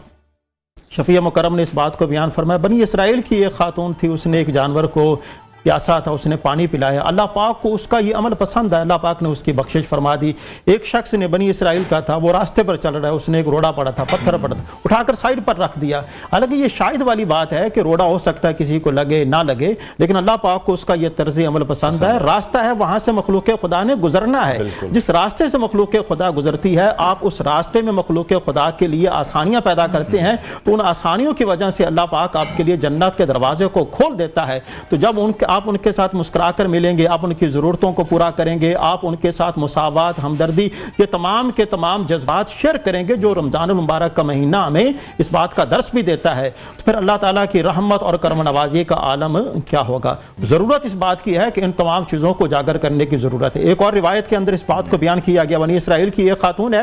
شفیع مکرم نے اس بات کو بیان فرمایا، بنی اسرائیل کی ایک خاتون تھی، اس نے ایک جانور کو پیاسا تھا، اس نے پانی پلایا، اللہ پاک کو اس کا یہ عمل پسند ہے، اللہ پاک نے اس کی بخشش فرما دی۔ ایک شخص نے بنی اسرائیل کا تھا، وہ راستے پر چل رہا ہے، اس نے ایک روڑا پڑا تھا، پتھر پڑا تھا، اٹھا کر سائیڈ پر رکھ دیا۔ حالانکہ یہ شاہد والی بات ہے کہ روڑا ہو سکتا ہے کسی کو لگے نہ لگے، لیکن اللہ پاک کو اس کا یہ طرز عمل پسند ہے۔ راستہ ہے، وہاں سے مخلوق خدا نے گزرنا ہے، جس راستے سے مخلوق خدا گزرتی ہے آپ اس راستے میں مخلوق خدا کے لیے آسانیاں پیدا کرتے ہیں، تو ان آسانیوں کی وجہ سے اللہ پاک آپ کے لیے جنت کے دروازے کو کھول دیتا ہے۔ تو جب آپ ان کے ساتھ مسکرا کر ملیں گے، آپ ان کی ضرورتوں کو پورا کریں گے، آپ ان کے ساتھ مساوات، ہمدردی، یہ تمام کے تمام جذبات شیئر کریں گے، جو رمضان المبارک کا مہینہ ہمیں اس بات کا درس بھی دیتا ہے، تو پھر اللہ تعالیٰ کی رحمت اور کرم نوازی کا عالم کیا ہوگا۔ ضرورت اس بات کی ہے کہ ان تمام چیزوں کو اجاگر کرنے کی ضرورت ہے۔ ایک اور روایت کے اندر اس بات کو بیان کیا گیا، بنی اسرائیل کی ایک خاتون ہے،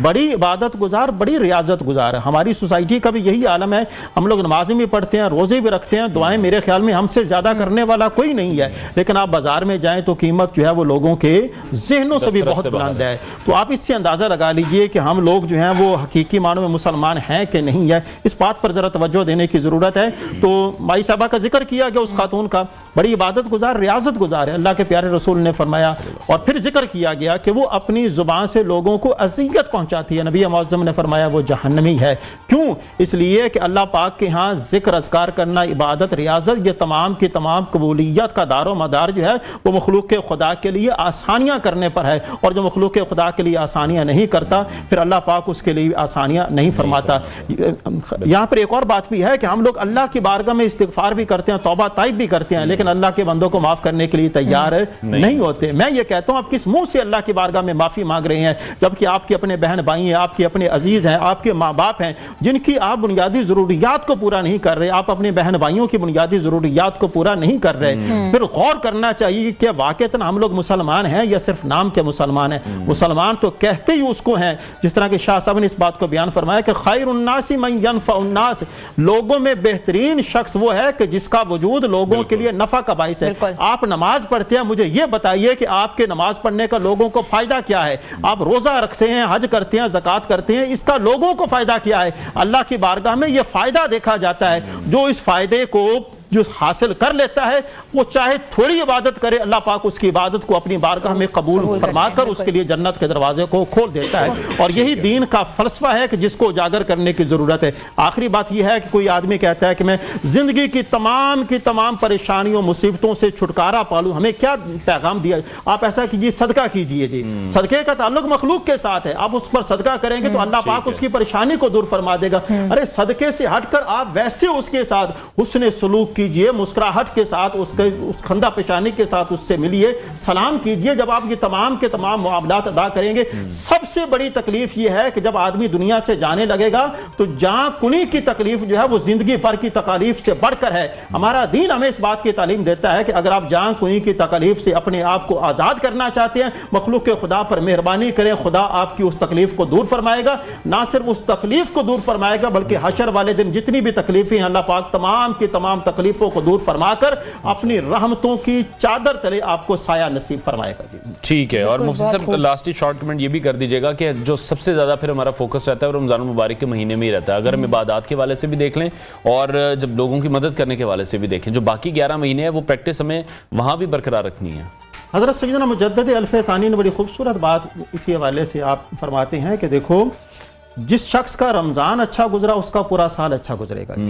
بڑی عبادت گزار، بڑی ریاضت گزار ہے۔ ہماری سوسائٹی کا بھی یہی عالم ہے، ہم لوگ نمازیں بھی پڑھتے ہیں، روزے بھی رکھتے ہیں، دعائیں میرے خیال میں ہم سے زیادہ کرنے والا کوئی نہیں ہے، لیکن آپ بازار میں جائیں تو قیمت جو ہے وہ لوگوں کے ذہنوں سے بھی بہت بلند ہے۔ تو آپ اس سے اندازہ لگا لیجئے کہ ہم لوگ جو ہیں وہ حقیقی معنوں میں مسلمان ہیں کہ نہیں ہے، اس بات پر ذرا توجہ دینے کی ضرورت ہے۔ تو مائی صاحبہ کا ذکر کیا گیا، اس خاتون کا بڑی عبادت گزار، ریاضت گزار ہے، اللہ کے پیارے رسول نے فرمایا، اور پھر ذکر کیا گیا کہ وہ اپنی زبان سے لوگوں کو اذیت پہنچاتی ہے۔ نبی معظم نے فرمایا وہ جہنمی ہے۔ کیوں؟ اس لیے کہ اللہ پاک کے ہاں ذکر اذکار کرنا، عبادت، ریاضت، یہ تمام کی تمام قبولیت کا دار و مدار جو ہے وہ مخلوق خدا کے لیے آسانیاں کرنے پر ہے، اور جو مخلوق خدا کے لیے آسانیاں نہیں کرتا پھر اللہ پاک اس کے لیے آسانیاں نہیں فرماتا۔ یہاں پر ایک اور بات بھی ہے کہ ہم لوگ اللہ کی بارگاہ میں استغفار بھی کرتے ہیں، توبہ طائب بھی کرتے ہیں، لیکن اللہ کے بندوں کو معاف کرنے کے لیے تیار نہیں ہوتے۔ میں یہ کہتا ہوں آپ کس منہ سے اللہ کی بارگاہ میں معافی مانگ رہے ہیں، جبکہ آپ کے اپنے بہن بھائی ہیں، آپ کے اپنے عزیز ہیں، آپ کے ماں باپ ہیں، جن کی آپ بنیادی ضروریات کو پورا نہیں کر رہے، آپ اپنے بہن بھائیوں کی بنیادی ضروریات کو پورا نہیں کر رہے۔ پھر غور کرنا چاہیے کہ واقعتاً ہم لوگ مسلمان ہیں یا صرف نام کے مسلمان ہیں۔ مسلمان تو کہتے ہی اس کو ہیں، جس طرح کہ شاہ صاحب نے اس بات کو بیان فرمایا کہ خیر الناس من ینفع الناس، لوگوں میں بہترین شخص وہ ہے کہ جس کا وجود لوگوں کے لیے نفع کا باعث ہے۔ آپ نماز پڑھتے ہیں، مجھے یہ بتائیے کہ آپ کے نماز پڑھنے کا لوگوں کو فائدہ کیا ہے؟ آپ روزہ رکھتے ہیں، حج کرتے ہیں، زکوٰۃ کرتے ہیں، اس کا لوگوں کو فائدہ کیا ہے؟ اللہ کی بارگاہ میں یہ فائدہ دیکھا جاتا ہے۔ جو اس فائدے کو جو حاصل کر لیتا ہے وہ چاہے تھوڑی عبادت کرے، اللہ پاک اس کی عبادت کو اپنی بارگاہ میں قبول فرما کر اس کے لیے جنت کے دروازے کو کھول دیتا ہے، اور یہی دین کا فلسفہ ہے کہ جس کو اجاگر کرنے کی ضرورت ہے۔ آخری بات یہ ہے کہ کوئی آدمی کہتا ہے کہ میں زندگی کی تمام پریشانیوں مصیبتوں سے چھٹکارا پالوں، ہمیں کیا پیغام دیا؟ آپ ایسا کیجیے، صدقہ کیجیے جی، صدقے کا تعلق مخلوق کے ساتھ ہے، آپ اس پر صدقہ کریں گے تو اللہ پاک اس کی پریشانی کو دور فرما دے گا۔ ارے صدقے سے ہٹ کر آپ ویسے اس کے ساتھ حسن سلوک کیجئے، مسکراہٹ کے ساتھ، اس خندہ پیشانی کے ساتھ اس سے ملیے، سلام کیجئے۔ جب آپ یہ تمام کے تمام معاملات ادا کریں گے، سب سے بڑی تکلیف یہ ہے کہ جب آدمی دنیا سے جانے لگے گا تو جاں کنی کی تکلیف جو ہے وہ زندگی بھر کی تکالیف سے بڑھ کر ہے۔ ہمارا دین ہمیں اس بات کی تعلیم دیتا ہے کہ اگر آپ جاں کنی کی تکلیف سے اپنے آپ کو آزاد کرنا چاہتے ہیں، مخلوق کے خدا پر مہربانی کریں، خدا آپ کی اس تکلیف کو دور فرمائے گا۔ نہ صرف اس تکلیف کو دور فرمائے گا بلکہ حشر والے دن جتنی بھی تکلیفیں ہیں اللہ پاک تمام کی تمام تکلیفوں کو دور فرما کر اپنی رحمتوں کی چادر تلے آپ کو سایہ نصیب فرمائے گا۔ ٹھیک ہے، اور مفتی صاحب لاسٹ شارٹ کمنٹ یہ بھی کر دیجیے گا کہ جو سب سے زیادہ پھر ہمارا فوکس رہتا ہے وہ رمضان المبارک کے مہینے میں ہی رہتا ہے، اگر ہم عبادات کے حوالے سے بھی دیکھ لیں اور جب لوگوں کی مدد کرنے کے حوالے سے بھی دیکھیں، جو باقی 11 مہینے ہیں وہ پریکٹس ہمیں وہاں بھی برقرار رکھنی ہے۔ حضرت سیدنا مجدد الف ثانی نے بڑی خوبصورت بات اسی حوالے سے آپ فرماتے ہیں کہ دیکھو جس شخص کا رمضان اچھا گزرا اس کا پورا سال اچھا گزرے گا جی۔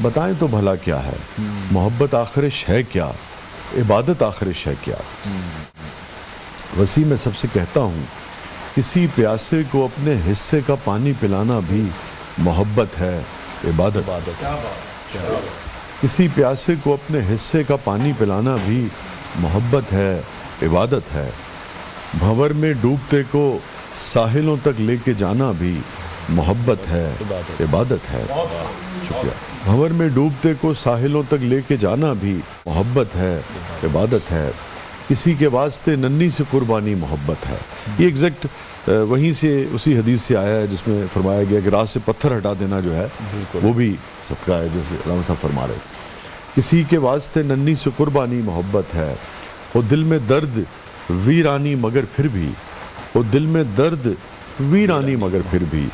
بتائیں تو بھلا کیا ہے، محبت آخرش ہے کیا، عبادت آخرش ہے کیا۔ وسیع میں سب سے کہتا ہوں، کسی پیاسے کو اپنے حصے کا پانی پلانا بھی محبت ہے، عبادت۔ کسی پیاسے کو اپنے حصے کا پانی پلانا بھی محبت ہے، عبادت ہے۔ بھنور میں ڈوبتے کو ساحلوں تک لے کے جانا بھی محبت ہے، عبادت ہے۔ شکریہ۔ بھنور میں ڈوبتے کو ساحلوں تک لے کے جانا بھی محبت ہے، عبادت ہے۔ کسی کے واسطے ننھی سے قربانی محبت ہے۔ یہ ایگزیکٹ وہیں سے اسی حدیث سے آیا ہے جس میں فرمایا گیا کہ راہ سے پتھر ہٹا دینا جو ہے وہ بھی صدقہ ہے، جیسے علامہ صاحب فرما رہے۔ کسی کے واسطے ننھی سے قربانی محبت ہے، وہ دل میں درد ویرانی مگر پھر بھی، وہ دل میں درد ویرانی مگر پھر بھی،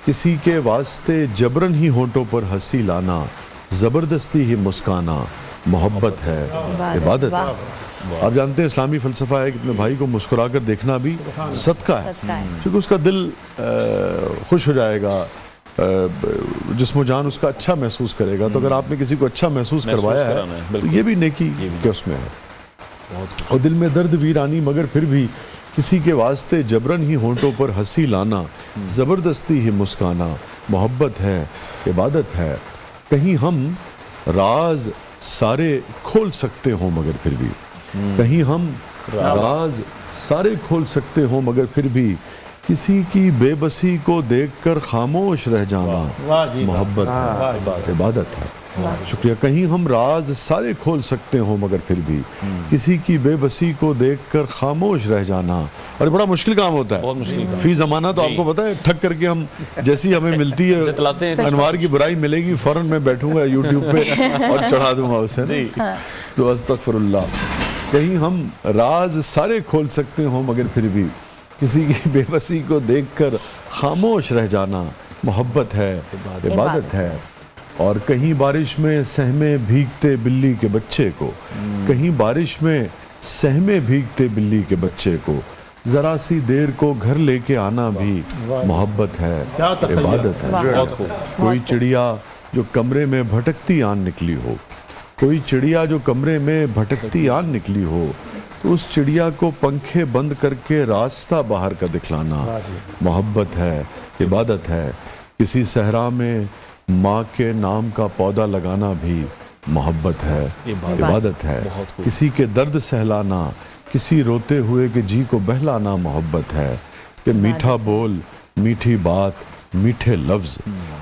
کسی کے واسطے جبرن ہی ہونٹوں پر ہنسی لانا، زبردستی ہی مسکانا محبت ہے، عبادت ہے۔ آپ جانتے ہیں اسلامی فلسفہ ہے کہ اپنے بھائی کو مسکرا کر دیکھنا بھی صدقہ ہے، کیونکہ اس کا دل خوش ہو جائے گا، جسم و جان اس کا اچھا محسوس کرے گا۔ تو اگر آپ نے کسی کو اچھا محسوس کروایا ہے تو یہ بھی نیکی کہ اس میں ہے۔ اور دل میں درد ویرانی مگر پھر بھی، کسی کے واسطے جبرن ہی ہونٹوں پر ہنسی لانا، زبردستی ہی مسکانا محبت ہے، عبادت ہے۔ کہیں ہم راز سارے کھول سکتے ہوں مگر پھر بھی، کہیں ہم راز سارے کھول سکتے ہوں مگر پھر بھی، کسی کی بے بسی کو دیکھ کر خاموش رہ جانا محبت ہے، عبادت ہے۔ شکریہ۔ کہیں ہم راز سارے کھول سکتے ہوں مگر پھر بھی، کسی کی بے بسی کو دیکھ کر خاموش رہ جانا، اور بڑا مشکل کام ہوتا ہے فی زمانہ۔ تو آپ کو پتہ ہے ٹھک کر کے ہم جیسی ہمیں ملتی ہے انوار کی برائی ملے گی فوراً میں بیٹھوں گا یوٹیوب پہ اور چڑھا دوں گا اسے۔ تو استغفر اللہ۔ کہیں ہم راز سارے کھول سکتے ہوں مگر پھر بھی، کسی کی بے بسی کو دیکھ کر خاموش رہ جانا محبت ہے، عبادت ہے۔ اور کہیں بارش میں سہمے بھیگتے بلی کے بچے کو، کہیں بارش میں سہمے بھیگتے بلی کے بچے کو، ذرا سی دیر کو گھر لے کے آنا بھی محبت ہے، عبادت ہے۔ کوئی چڑیا جو کمرے میں بھٹکتی آن نکلی ہو، کوئی چڑیا جو کمرے میں بھٹکتی آن نکلی ہو، تو اس چڑیا کو پنکھے بند کر کے راستہ باہر کا دکھلانا محبت ہے، عبادت ہے۔ کسی صحرا میں ماں کے نام کا پودا لگانا بھی محبت ہے، عبادت ہے۔ کسی کے درد سہلانا، کسی روتے ہوئے کے جی کو بہلانا محبت ہے۔ کہ میٹھا بول میٹھی بات میٹھے لفظ،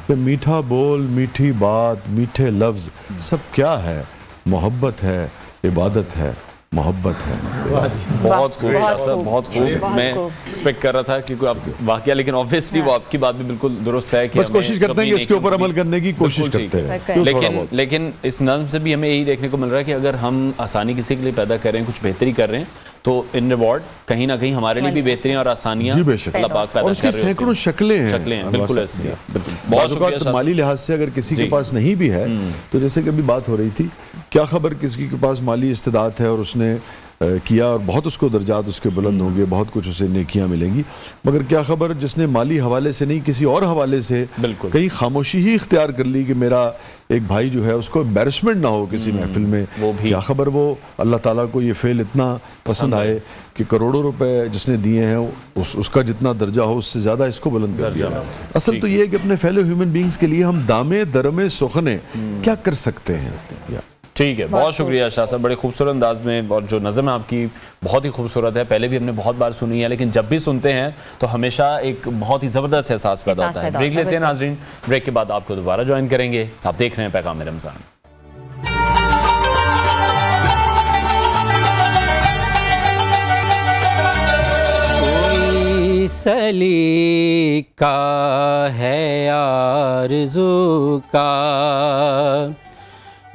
کہ میٹھا بول میٹھی بات میٹھے لفظ سب کیا ہے، محبت ہے، عبادت ہے، محبت ہے۔ بہت خوب شاہ صاحب، بہت خوب۔ میں ایکسپیکٹ کر رہا تھا کہ کوئی آپ واقعہ، لیکن آبویسلی وہ آپ کی بات بھی بالکل درست ہے کہ بس کوشش کرتے ہیں کہ اس کے اوپر عمل کرنے کی کوشش کرتے ہیں۔ لیکن اس نظم سے بھی ہمیں یہی دیکھنے کو مل رہا ہے کہ اگر ہم آسانی کسی کے لیے پیدا کر رہے ہیں، کچھ بہتری کر رہے ہیں، تو ان ریوارڈ کہیں نہ کہیں ہمارے لیے بھی بہتریاں اور آسانیاں اللہ پاک پیدا کر رہے ہیں۔ اور اس کی سینکڑوں شکلیں ہیں، بالکل ایسے۔ بعض اوقات مالی لحاظ سے اگر کسی کے پاس نہیں بھی ہے، تو جیسے کہ ابھی بات ہو رہی تھی، کیا خبر کسی کے پاس مالی استطاعت ہے اور اس نے کیا اور بہت اس کو درجات اس کے بلند ہوں گے، بہت کچھ اسے نیکیاں ملیں گی، مگر کیا خبر جس نے مالی حوالے سے نہیں کسی اور حوالے سے کہیں خاموشی ہی اختیار کر لی کہ میرا ایک بھائی جو ہے اس کو امبیرسمنٹ نہ ہو کسی محفل میں، کیا خبر وہ اللہ تعالیٰ کو یہ فعل اتنا پسند آئے کہ کروڑوں روپے جس نے دیے ہیں اس کا جتنا درجہ ہو اس سے زیادہ اس کو بلند کر دیا۔ اصل تو یہ ہے کہ اپنے فیلو ہیومن بینگز کے لیے ہم دامے درمے سخنے کیا کر سکتے ہیں۔ ٹھیک ہے، بہت شکریہ شاہ صاحب، بڑے خوبصورت انداز میں، اور جو نظم ہے آپ کی بہت ہی خوبصورت ہے، پہلے بھی ہم نے بہت بار سنی ہے، لیکن جب بھی سنتے ہیں تو ہمیشہ ایک بہت ہی زبردست احساس پیدا ہوتا ہے۔ بریک لیتے ہیں ناظرین، بریک کے بعد آپ کو دوبارہ جوائن کریں گے۔ آپ دیکھ رہے ہیں پیغام رمضان۔ کوئی سلیقہ ہے آرزو کا،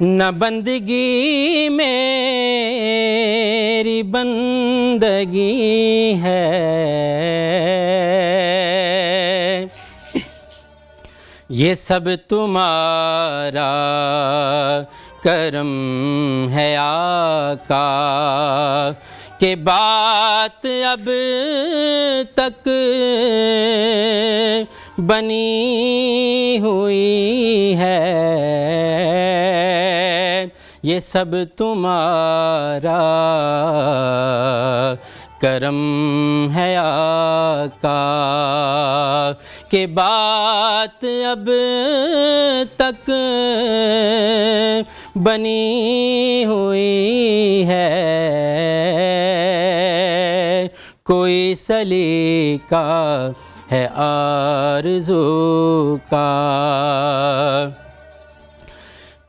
نہ بندگی میری بندگی ہے، یہ سب تمہارا کرم ہے آقا، کہ بات اب تک بنی ہوئی ہے۔ یہ سب تمہارا کرم ہے آقا کہ بات اب تک بنی ہوئی ہے کوئی سلیقہ ہے آرزو کا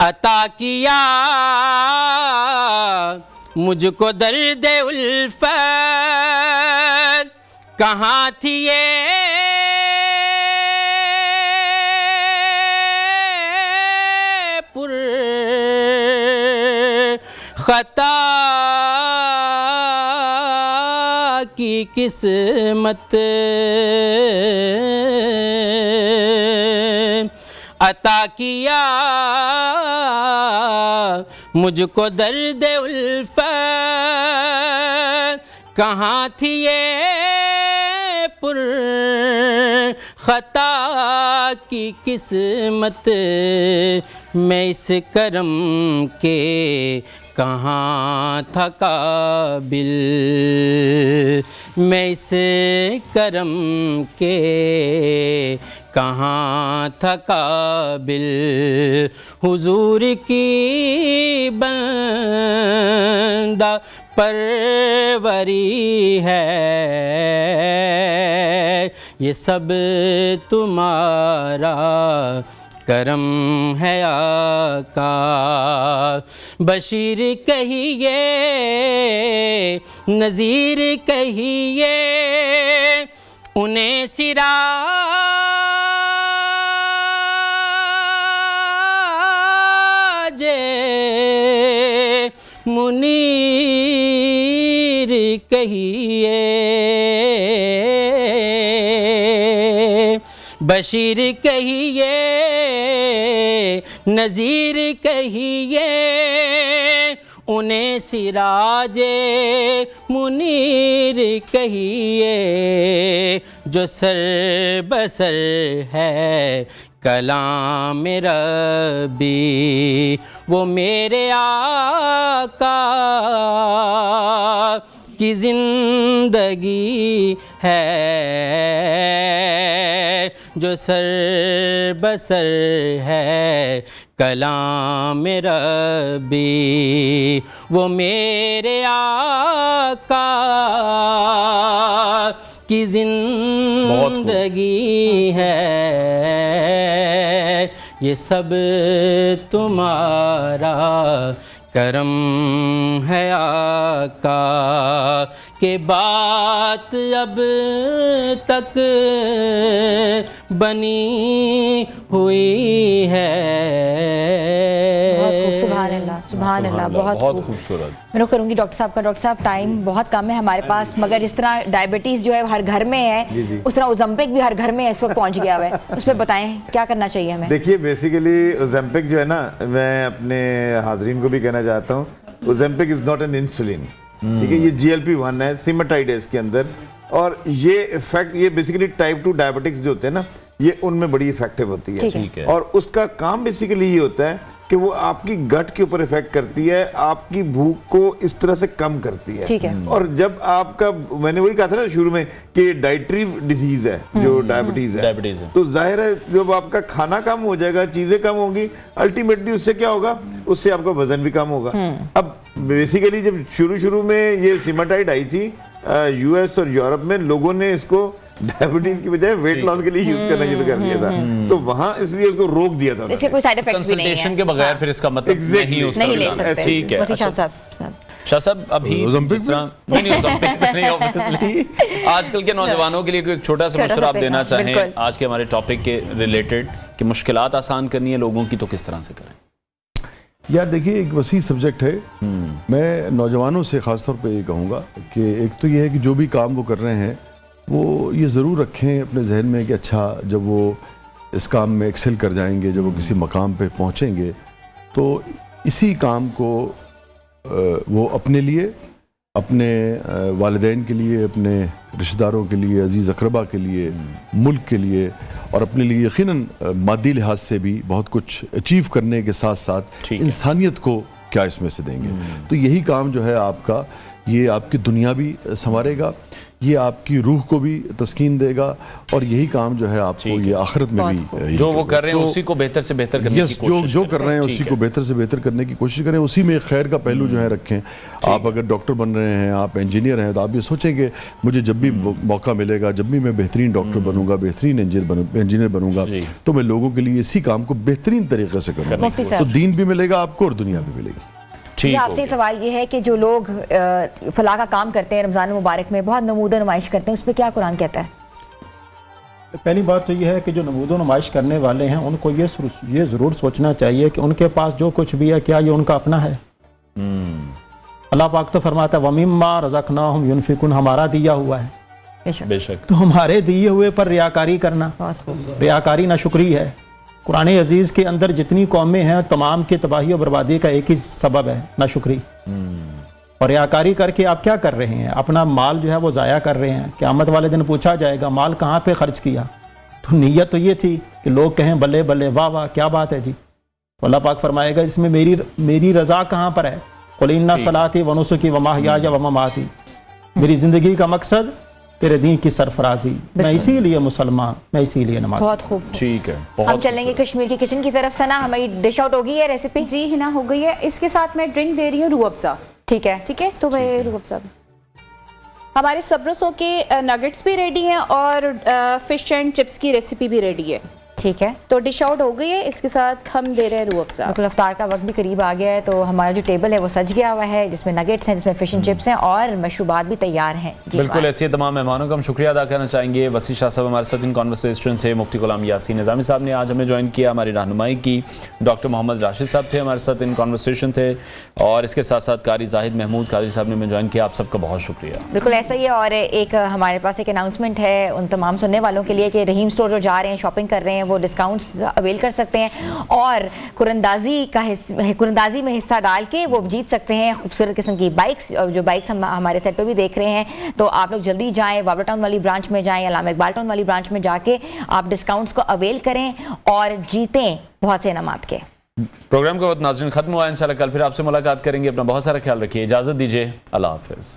عطا کیا مجھ کو درد الفت کہاں تھی یہ پر خطا کی قسمت عطا کیا مجھ کو درد الفت کہاں تھی یہ پر خطا کی قسمت میں اس کرم کے کہاں تھا قابل میں اس کرم کے کہاں تھا قابل حضور کی بندہ پروری ہے یہ سب تمہارا کرم ہے آقا بشیر کہیے نذیر کہیے انہیں سراج منیر کہیے بشیر کہیے نذیر کہیے انہیں سراج منیر کہیے جو سر بسر ہے کلام ربی وہ میرے آقا کی زندگی ہے جو سر بسر ہے کلام ربی وہ میرے آقا کی زندگی ہے یہ سب تمہارا کرم ہے آقا کہ بات اب تک بنی ہوئی ہے سبحان اللہ سبحان اللہ بہت خوبصورت میں کروں گی ڈاکٹر صاحب کا ڈاکٹر صاحب ٹائم بہت کم ہے ہمارے پاس مگر اس طرح ڈائبٹیز جو ہے ہر گھر میں ہے اس طرح اوزمپک بھی ہر گھر میں اس وقت پہنچ گیا ہوا ہے اس پہ بتائیں کیا کرنا چاہیے ہمیں دیکھیے بیسیکلی اوزمپک جو ہے نا میں اپنے حاضرین کو بھی کہنا چاہتا ہوں اوزمپک از ناٹ این انسولین ٹھیک ہے یہ GLP-1 ہے سیماٹائڈ ہے اس کے اندر اور یہ افیکٹ یہ بیسیکلی ٹائپ 2 ڈائبٹکس جو ہوتے ہیں نا یہ ان میں بڑی افیکٹو ہوتی ہے اور اس کا کام بیسیکلی یہ ہوتا ہے کہ وہ آپ کی گٹ کے اوپر افیکٹ کرتی ہے آپ کی بھوک کو اس طرح سے کم کرتی ہے اور جب آپ کا میں نے وہی کہا تھا نا شروع میں کہ ڈائٹری ڈیزیز ہے جو ڈائبٹیز ہے تو ظاہر ہے جب آپ کا کھانا کم ہو جائے گا چیزیں کم ہوں گی الٹیمیٹلی اس سے کیا ہوگا اس سے آپ کا وزن بھی کم ہوگا اب بیسیکلی جب شروع میں یہ سیماٹائڈ آئی تھی US اور یورپ میں لوگوں نے اس کو ڈائبٹیز کی بجائے ویٹ لاس کے لیے یوز کرنا شروع کر دیا تھا تو وہاں اس لیے اس کو روک دیا تھا اس کے کوئی سائیڈ ایفیکٹس بھی نہیں ہیں کنسلٹیشن کے بغیر پھر اس کا مطلب نہیں لے سکتے ٹھیک ہے شاہ صاحب شاہ صاحب ابھی جس طرح نہیں obviously آج کل کے نوجوانوں کے لیے کوئی ایک چھوٹا سا مشورہ آپ دینا چاہیں آج کے ہمارے ٹاپک کے ریلیٹڈ کہ مشکلات آسان کرنی ہے لوگوں کی تو کس طرح سے کریں یار دیکھیے ایک وسیع سبجیکٹ ہے میں نوجوانوں سے خاص طور پہ یہ کہوں گا کہ ایک تو یہ ہے کہ جو بھی کام وہ کر رہے ہیں وہ یہ ضرور رکھیں اپنے ذہن میں کہ اچھا جب وہ اس کام میں ایکسل کر جائیں گے جب وہ کسی مقام پہ پہنچیں گے تو اسی کام کو وہ اپنے لیے اپنے والدین کے لیے، اپنے رشتہ داروں کے لیے، عزیز اقربا کے لیے، ملک کے لیے اور اپنے لیے یقیناً مادی لحاظ سے بھی بہت کچھ اچیو کرنے کے ساتھ ساتھ انسانیت کو کیا اس میں سے دیں گے. تو یہی کام جو ہے آپ کا، یہ آپ کی دنیا بھی سنوارے گا، یہ آپ کی روح کو بھی تسکین دے گا، اور یہی کام جو ہے آپ کو یہ آخرت میں بھی جو وہ کر رہے ہیں اسی کو بہتر سے بہتر کرنے کی کوشش جو کر رہے ہیں اسی کو بہتر سے بہتر کرنے کی کوشش کریں، اسی میں ایک خیر کا پہلو جو ہے رکھیں. آپ اگر ڈاکٹر بن رہے ہیں، آپ انجینئر ہیں، تو آپ یہ سوچیں کہ مجھے جب بھی موقع ملے گا، جب بھی میں بہترین ڈاکٹر بنوں گا، بہترین انجینئر بنوں گا، تو میں لوگوں کے لیے اسی کام کو بہترین طریقے سے کروں گا. تو دین بھی ملے گا آپ کو اور دنیا بھی ملے گی. آپ سے سوال یہ ہے کہ جو لوگ فلاح کا کام کرتے ہیں رمضان مبارک میں، بہت نمود و نمائش کرتے ہیں، اس پہ کیا قرآن کہتا ہے؟ پہلی بات تو یہ ہے کہ جو نمود و نمائش کرنے والے ہیں ان کو یہ ضرور سوچنا چاہیے کہ ان کے پاس جو کچھ بھی ہے کیا یہ ان کا اپنا ہے. اللہ پاک تو فرماتا ہے وَمِمَّا رَزَقْنَاهُمْ يُنْفِقُونَ، ہمارا دیا ہوا ہے. بے شک. تو ہمارے دیے ہوئے پر ریاکاری کرنا، ریاکاری ناشکری ہے. قرآن عزیز کے اندر جتنی قومیں ہیں تمام کی تباہی و بربادی کا ایک ہی سبب ہے، ناشکری. اور ریاکاری کر کے آپ کیا کر رہے ہیں؟ اپنا مال جو ہے وہ ضائع کر رہے ہیں. قیامت والے دن پوچھا جائے گا مال کہاں پہ خرچ کیا؟ تو نیت تو یہ تھی کہ لوگ کہیں بلے بلے، واہ واہ کیا بات ہے جی. اللہ پاک فرمائے گا اس میں میری رضا کہاں پر ہے؟ قُلْ إِنَّ صَلَاتِي وَنُسُكِي وَمَحْيَايَ وَمَمَاتِي، میری زندگی کا مقصد تیرے دین کی سرفرازی، میں اسی لیے مسلمان، میں اسی لیے نماز. بہت خوب. ٹھیک ہے. ہم چلیں گے کشمیر کی کچن کی طرف. ثنا ہماری ڈش آؤٹ ہو گئی ہے ریسیپی؟ جی ہنا ہو گئی ہے. اس کے ساتھ میں ڈرنک دے رہی ہوں روح افزا. ٹھیک ہے ٹھیک ہے، تو میں روح افزا. ہمارے سبرسوں کے نگٹس بھی ریڈی ہیں اور فش اینڈ چپس کی ریسیپی بھی ریڈی ہے. ٹھیک ہے، تو ڈش آؤٹ ہو گئی ہے. اس کے ساتھ ہم دے رہے ہیں روح افزا. بالکل افطار کا وقت بھی قریب آ گیا ہے، تو ہمارا جو ٹیبل ہے وہ سج گیا ہوا ہے، جس میں نگیٹس ہیں، جس میں فش اینڈ چپس ہیں اور مشروبات بھی تیار ہیں. بالکل. ایسے تمام مہمانوں کا ہم شکریہ ادا کرنا چاہیں گے. وسیع شاہ صاحب ہمارے ساتھ ان کانورسیشن سے، مفتی غلام یاسین نظامی صاحب نے آج ہمیں جوائن کیا، ہماری رہنمائی کی. ڈاکٹر محمد راشد صاحب تھے ہمارے ساتھ ان کانورسیشن تھے، اور اس کے ساتھ ساتھ قاری زاہد محمود قادری صاحب نے ہمیں جوائن کیا. آپ سب کا بہت شکریہ. بالکل ایسا ہی ہے. اور ایک ہمارے پاس ایک اناؤنسمنٹ ہے ان تمام سننے والوں کے لیے کہ رحیم اسٹور جو جا رہے ہیں، شاپنگ کر رہے ہیں، وہ ڈسکاؤنٹس اویل کر سکتے ہیں اور قرندازی میں حصہ ڈال کے وہ جیت سکتے ہیں خوبصورت قسم کی بائکس. جو بائکس ہم ہمارے سیٹ پہ بھی دیکھ رہے ہیں، تو آپ لوگ جلدی جائیں، وابلا ٹاؤن والی برانچ میں جائیں، علامہ اقبال ٹاؤن والی برانچ میں جا کے آپ ڈسکاؤنٹس کو اویل کریں اور جیتیں بہت سے انعامات کے. پروگرام کا وقت ناظرین ختم ہوا ہے. انشاءاللہ کل پھر آپ سے ملاقات کریں گے. اپنا بہت سارا خیال رکھیے. اجازت دیجیے. اللہ حافظ.